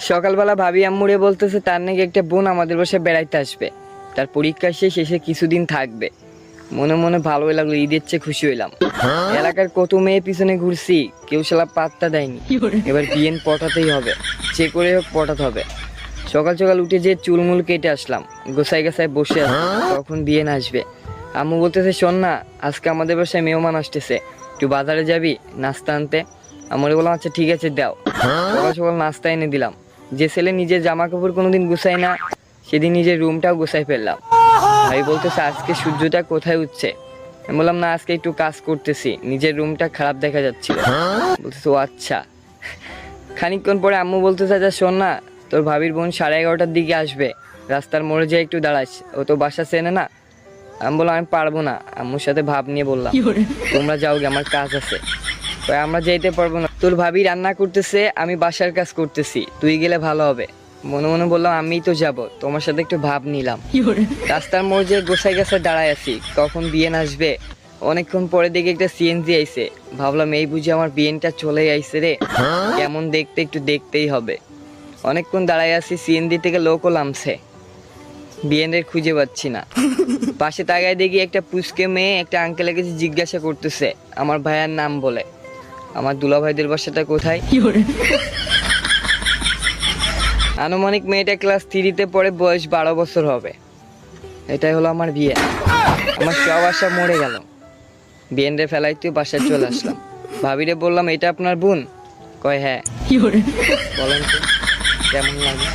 সকালবেলা ভাবি আম্মুরে বলতেছে তার নাকি একটা বোন আমাদের বাসায় বেড়াইতে আসবে, তার পরীক্ষা শেষ, এসে কিছুদিন থাকবে। মনে মনে ভালোই লাগলো, ঈদের চেয়ে খুশি হইলাম। এলাকার কত মেয়ে পিছনে ঘুরছি, কেউ শালা পাত্তা দেয়নি। এবার বিয়েন পটাতেই হবে, যে করে হোক পটাতে হবে। সকাল সকাল উঠে যে চুলমুল কেটে আসলাম, গোসাই গাছায় বসে আসলাম, তখন বিয়েন আসবে। আম্মু বলতেছে শোন না, আজকে আমাদের বাসায় মেহমান আসতেছে, একটু বাজারে যাবি নাস্তা আনতে। আমার বললাম আচ্ছা ঠিক আছে দাও। সকাল সকাল নাস্তা এনে দিলাম। যে ছেলে নিজের জামা কাপড় কোনোদিন গুছাই না, সেদিন নিজের রুমটাও গুছাই ফেললাম। ভাই বলতেছে আজকে সূর্যটা কোথায় উঠছে? আমি বললাম না, আজকে একটু কাজ করতেছি, নিজের রুমটা খারাপ দেখা যাচ্ছিল। বলতেছে ও আচ্ছা। খানিকক্ষণ পরে আম্মু বলতেছে আচ্ছা শোন না, তোর ভাবির বোন 11:30টার দিকে আসবে, রাস্তার মোড়ে যেয়ে একটু দাঁড়াস, ও তো বাসা চেনে না। আমি বললাম আমি পারবো না। আম্মুর সাথে ভাব নিয়ে বললাম তোমরা যাও গে, আমার কাজ আছে। আমরা যেতে পারবো না, তোর ভাবি রান্না করতেছে, আমি বাসার কাজ করতেছি, তুই গেলে ভালো হবে। মনে মনে বললাম আমিই তো যাব, তোমার সাথে একটু ভাব নিলাম। রাস্তার মোড় যে গোসাই গাছে দাঁড়ায় আছি, কখন বিয়েন আসবে। অনেকক্ষণ পরে দেখে একটা সিএনজি আইছে, ভাবলাম এই বুঝি আমার বিয়েনটা চলে আইছে রে, কেমন দেখতে একটু দেখতেই হবে। অনেকক্ষণ দাঁড়ায় আছি, সিএনজি থেকে লোকও নামছে, বিয়েনের খুঁজে পাচ্ছি না। পাশে তাকায় দেখি একটা পুচকে মেয়ে একটা আঙ্কেলের কাছে জিজ্ঞাসা করতেছে আমার ভাইয়ার নাম বলে, আমার দুলা ভাইদের বাসাটা কোথায়। আনুমানিক মেয়েটা ক্লাস 3-তে পড়ে, বয়স 12 বছর হবে। এটাই হলো আমার বিয়ে। আমার সব আশা মরে গেল। বিয়েনরে ফেলাইতে বাসায় চলে আসলাম। ভাবিরে বললাম এটা আপনার বোন? কয় হ্যাঁ। বলেন তো কেমন লাগে?